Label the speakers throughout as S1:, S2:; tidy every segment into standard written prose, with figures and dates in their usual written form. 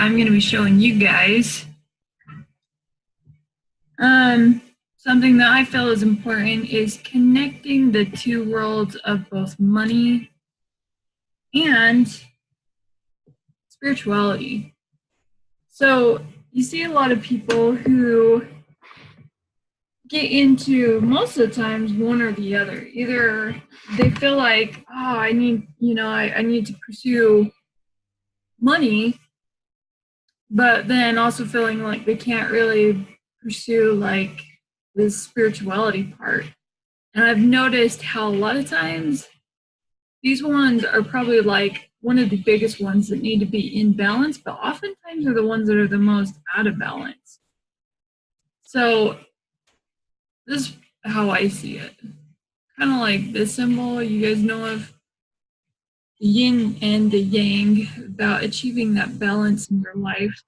S1: I'm going to be showing you guys something that I feel is important is connecting the two worlds of both money and spirituality. So you see a lot of people who get into, most of the times, one or the other. Either they feel like, oh, I need to pursue money, but then also feeling like they can't really pursue like the spirituality part. And I've noticed how a lot of times these ones are probably like one of the biggest ones that need to be in balance, but oftentimes are the ones that are the most out of balance. So this is how I see it. Kind of like this symbol you guys know of, the yin and the yang, about achieving that balance in your life.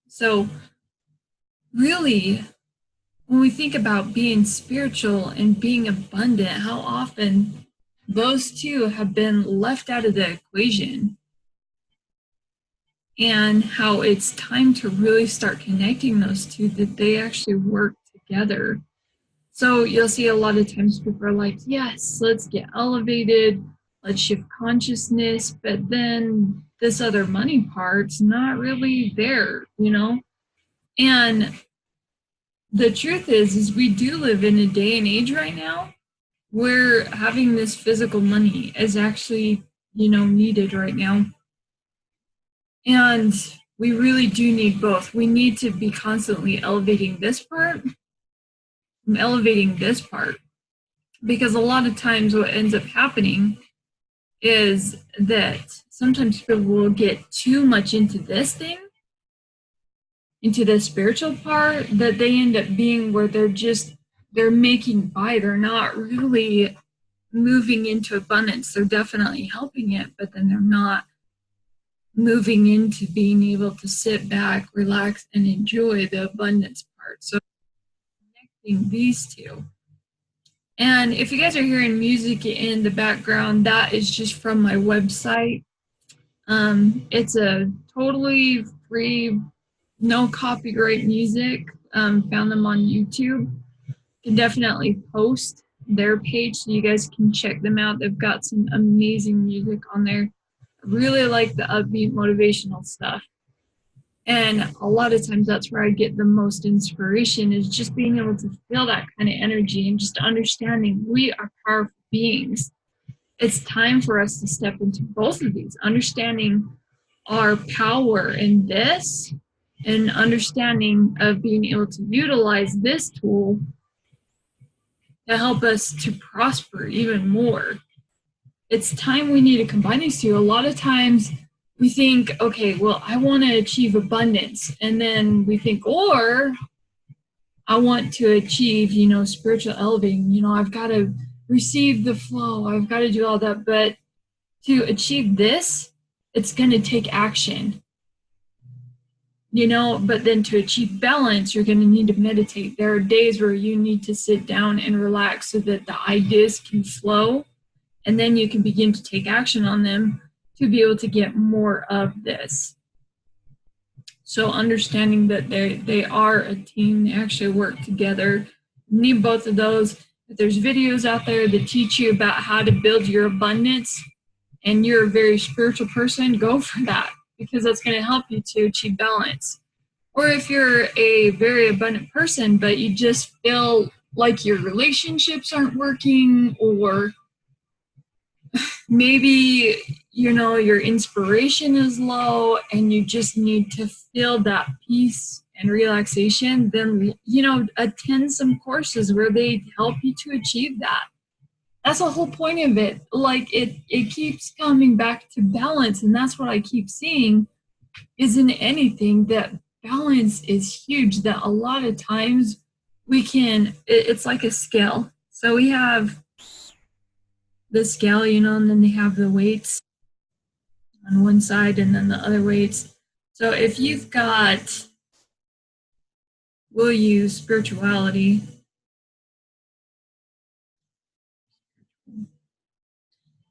S1: So really, when we think about being spiritual and being abundant, how often those two have been left out of the equation, and how it's time to really start connecting those two, that they actually work together. So you'll see a lot of times people are like, yes, let's get elevated, let's shift consciousness, but then this other money part's not really there, you know? And the truth is we do live in a day and age right now where having this physical money is actually, needed right now. And we really do need both. We need to be constantly elevating this part, because a lot of times what ends up happening is that sometimes people will get too much into this thing, into the spiritual part, that they end up being where they're making by. They're not really moving into abundance. They're definitely helping it, but then they're not moving into being able to sit back, relax, and enjoy the abundance part. So connecting these two. And if you guys are hearing music in the background, that is just from my website. It's a totally free, no copyright music. Found them on YouTube. You can definitely post their page so you guys can check them out. They've got some amazing music on there. I really like the upbeat motivational stuff. And a lot of times that's where I get the most inspiration, is just being able to feel that kind of energy and just understanding we are powerful beings. It's time for us to step into both of these, understanding our power in this and understanding of being able to utilize this tool to help us to prosper even more. It's time we need to combine these two. A lot of times we think, okay, well, I want to achieve abundance. And then we think, or I want to achieve, spiritual elevating. I've got to receive the flow. I've got to do all that. But to achieve this, it's going to take action. But then to achieve balance, you're going to need to meditate. There are days where you need to sit down and relax so that the ideas can flow. And then you can begin to take action on them to be able to get more of this. So understanding that they are a team, they actually work together. You need both of those. If there's videos out there that teach you about how to build your abundance and you're a very spiritual person, go for that, because that's going to help you to achieve balance. Or if you're a very abundant person, but you just feel like your relationships aren't working, or maybe, your inspiration is low and you just need to feel that peace and relaxation, then, attend some courses where they help you to achieve that. That's the whole point of it. Like it keeps coming back to balance. And that's what I keep seeing is in anything, that balance is huge, that a lot of times it's like a scale. So we have the scale, and then they have the weights on one side and then the other weights. So if you've got, we'll use spirituality.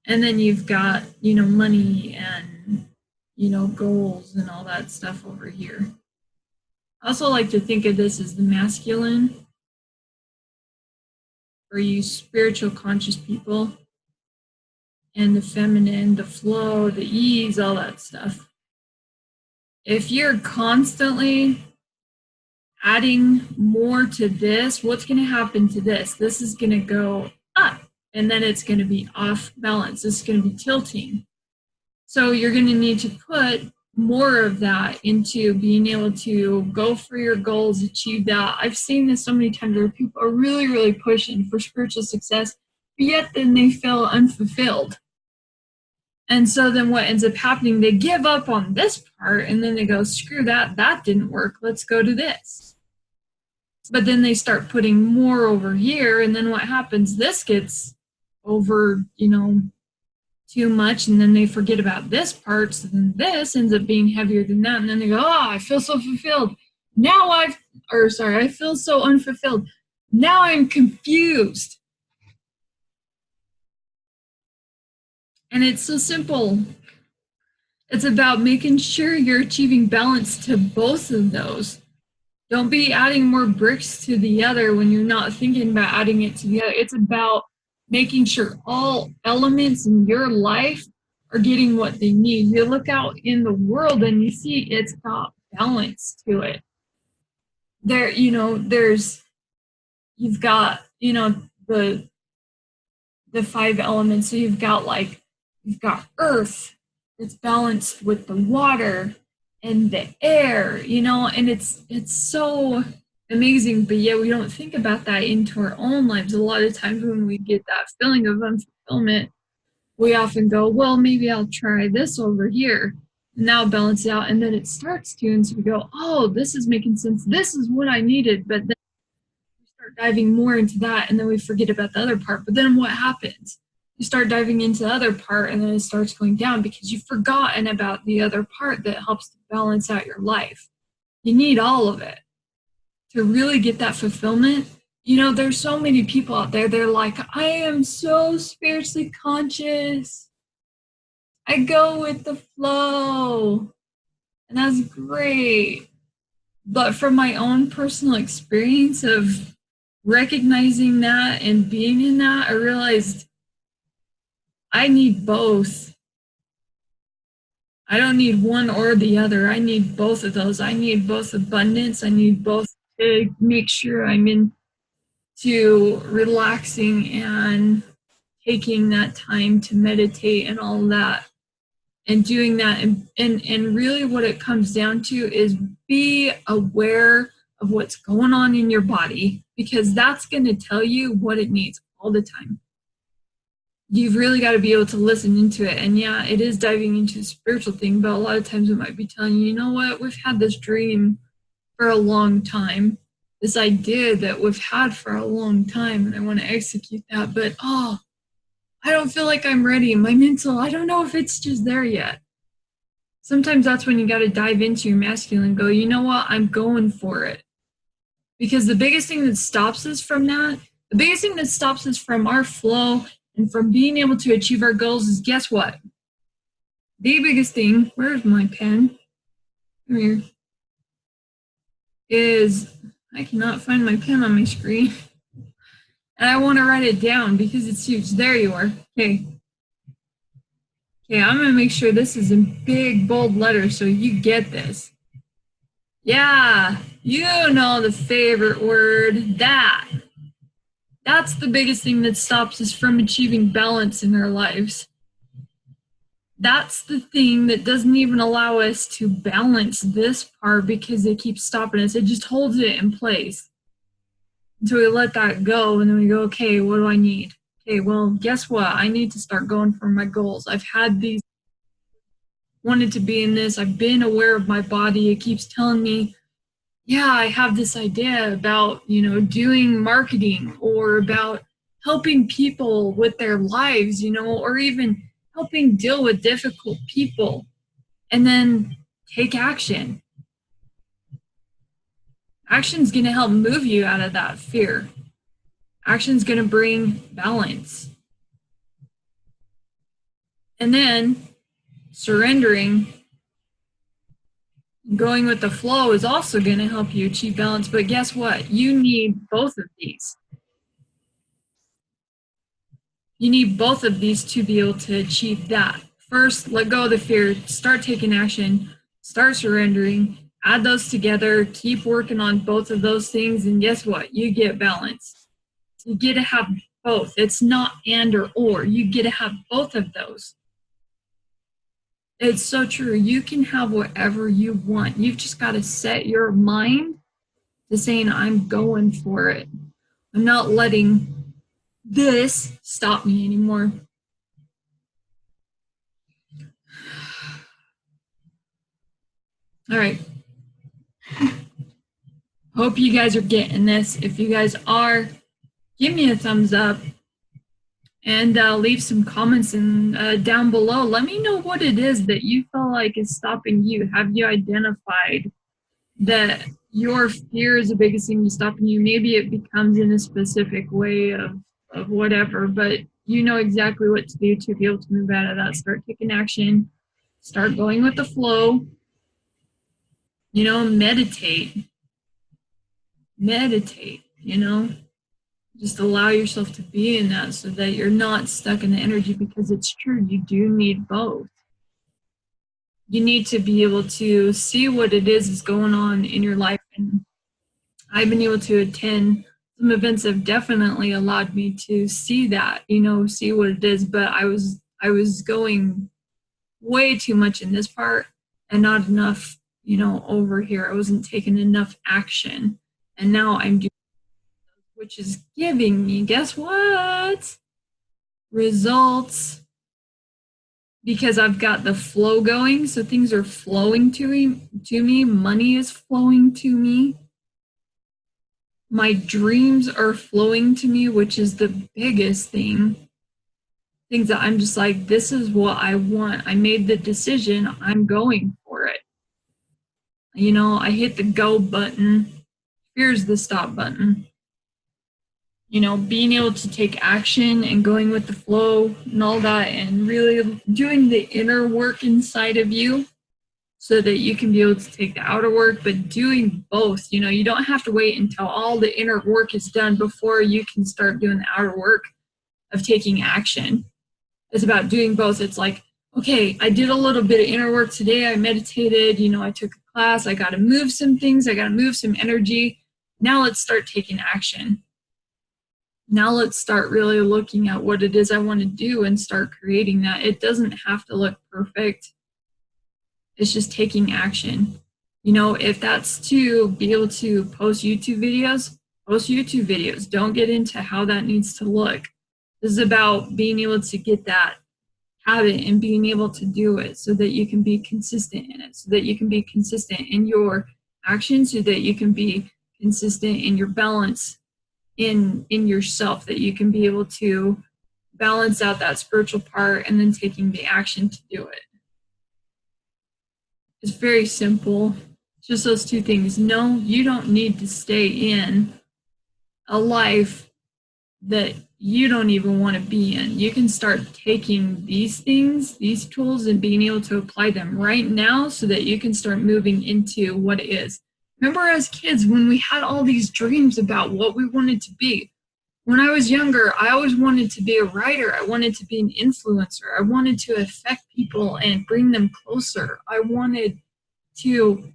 S1: And then you've got, money and, goals and all that stuff over here. I also like to think of this as the masculine, for you spiritual conscious people, and the feminine, the flow, the ease, all that stuff. If you're constantly adding more to this, what's going to happen to this? This is going to go up, and then it's going to be off balance. This is going to be tilting. So you're going to need to put more of that into being able to go for your goals, achieve that. I've seen this so many times where people are really, really pushing for spiritual success, but yet then they feel unfulfilled. And so then what ends up happening, they give up on this part, and then they go, screw that, that didn't work, let's go to this. But then they start putting more over here, and then what happens, this gets over, too much, and then they forget about this part, so then this ends up being heavier than that, and then they go, I feel so fulfilled. I feel so unfulfilled. Now I'm confused. And it's so simple. It's about making sure you're achieving balance to both of those. Don't be adding more bricks to the other when you're not thinking about adding it to the other. It's about making sure all elements in your life are getting what they need. You look out in the world and you see it's got balance to it. You've got, the 5 elements. So you've got earth, it's balanced with the water and the air, and it's so amazing, but yet we don't think about that into our own lives. A lot of times when we get that feeling of unfulfillment, we often go, well, maybe I'll try this over here, and that'll balance it out, and then it starts to, and so we go, oh, this is making sense, this is what I needed, but then we start diving more into that, and then we forget about the other part. But then what happens? You start diving into the other part, and then it starts going down because you've forgotten about the other part that helps to balance out your life. You need all of it to really get that fulfillment. There's so many people out there, they're like, I am so spiritually conscious. I go with the flow. And that's great. But from my own personal experience of recognizing that and being in that, I realized I need both. I don't need one or the other. I need both of those. I need both abundance. I need both to make sure I'm into relaxing and taking that time to meditate and all that and doing that. And really what it comes down to is be aware of what's going on in your body, because that's going to tell you what it needs all the time. You've really got to be able to listen into it. And yeah, it is diving into the spiritual thing, but a lot of times it might be telling you, you know what, we've had this dream for a long time, this idea that we've had for a long time, and I want to execute that, but I don't feel like I'm ready. My mental, I don't know if it's just there yet. Sometimes that's when you got to dive into your masculine and go, you know what, I'm going for it. Because the biggest thing that stops us from that, the biggest thing that stops us from our flow and from being able to achieve our goals is, guess what? The biggest thing, where's my pen? Come here. Is I cannot find my pen on my screen. And I want to write it down because it's huge. There you are. Okay. Okay, I'm going to make sure this is in big, bold letters so you get this. Yeah, you know the favorite word, that. That's the biggest thing that stops us from achieving balance in our lives. That's the thing that doesn't even allow us to balance this part because it keeps stopping us. It just holds it in place. So we let that go, and then we go, okay, what do I need? Okay, well, guess what? I need to start going for my goals. I've had these, wanted to be in this. I've been aware of my body. It keeps telling me, yeah, I have this idea about, doing marketing or about helping people with their lives, or even helping deal with difficult people, and then take action. Action's going to help move you out of that fear. Action's going to bring balance. And then surrendering Going with the flow is also going to help you achieve balance, but guess what? You need both of these. You need both of these to be able to achieve that. First, let go of the fear, start taking action, start surrendering, add those together, keep working on both of those things, and guess what? You get balance. You get to have both. It's not and or. You get to have both of those. It's so true. You can have whatever you want. You've just got to set your mind to saying, I'm going for it. I'm not letting this stop me anymore. All right. Hope you guys are getting this. If you guys are, give me a thumbs up and leave some comments down below. Let me know what it is that you feel like is stopping you. Have you identified that your fear is the biggest thing stopping you? Maybe it becomes in a specific way of whatever, but you know exactly what to do to be able to move out of that. Start taking action. Start going with the flow. You know, meditate. You know. Just allow yourself to be in that so that you're not stuck in the energy, because it's true, you do need both. You need to be able to see what it is going on in your life. And I've been able to attend some events that have definitely allowed me to see that, you know, see what it is. But I was going way too much in this part and not enough, you know, over here. I wasn't taking enough action. And now I'm doing, which is giving me, guess what? Results, because I've got the flow going. So things are flowing to me. Money is flowing to me. My dreams are flowing to me, which is the biggest thing. Things that I'm just like, this is what I want. I made the decision. I'm going for it. You know, I hit the go button. Here's the stop button. You know, being able to take action and going with the flow and all that, and really doing the inner work inside of you so that you can be able to take the outer work, but doing both. You know, you don't have to wait until all the inner work is done before you can start doing the outer work of taking action. It's about doing both. It's like, okay, I did a little bit of inner work today. I meditated, you know, I took a class. I got to move some things. I got to move some energy. Now let's start taking action. Now let's start really looking at what it is I want to do and start creating that. It doesn't have to look perfect. It's just taking action. You know, if that's to be able to post YouTube videos, post YouTube videos. Don't get into how that needs to look. This is about being able to get that habit and being able to do it so that you can be consistent in it, so that you can be consistent in your actions, so that you can be consistent in your balance in yourself, that you can be able to balance out that spiritual part and then taking the action to do it. It's very simple. Just those two things. No, you don't need to stay in a life that you don't even want to be in. You can start taking these things, these tools, and being able to apply them right now so that you can start moving into what it is. Remember as kids when we had all these dreams about what we wanted to be? When I was younger, I always wanted to be a writer. I wanted to be an influencer. I wanted to affect people and bring them closer. I wanted to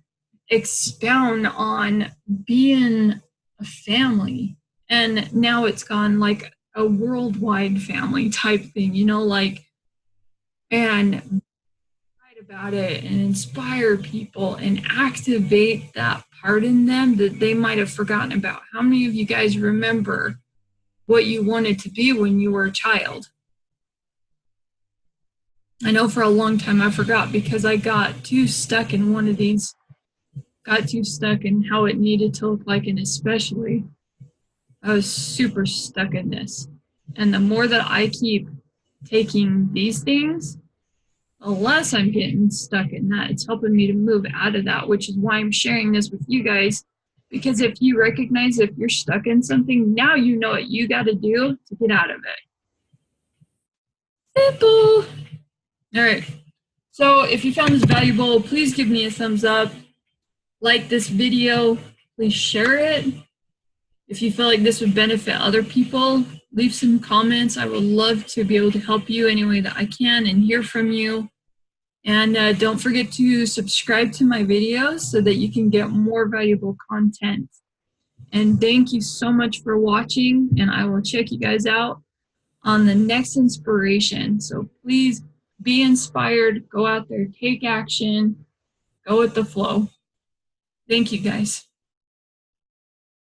S1: expound on being a family. And now it's gone like a worldwide family type thing, you know, like, and write about it and inspire people and activate that part in them that they might have forgotten about. How many of you guys remember what you wanted to be when you were a child? I know for a long time I forgot because I got too stuck in one of these, got too stuck in how it needed to look like, and especially I was super stuck in this. And the more that I keep taking these things, the less I'm getting stuck in that. It's helping me to move out of that, which is why I'm sharing this with you guys. Because if you recognize if you're stuck in something, now you know what you got to do to get out of it. Simple. All right. So if you found this valuable, please give me a thumbs up. like this video, please share it. If you feel like this would benefit other people, leave some comments. I would love to be able to help you any way that I can and hear from you. And don't forget to subscribe to my videos so that you can get more valuable content. And thank you so much for watching, and I will check you guys out on the next inspiration. So please be inspired, go out there, take action, go with the flow. Thank you guys.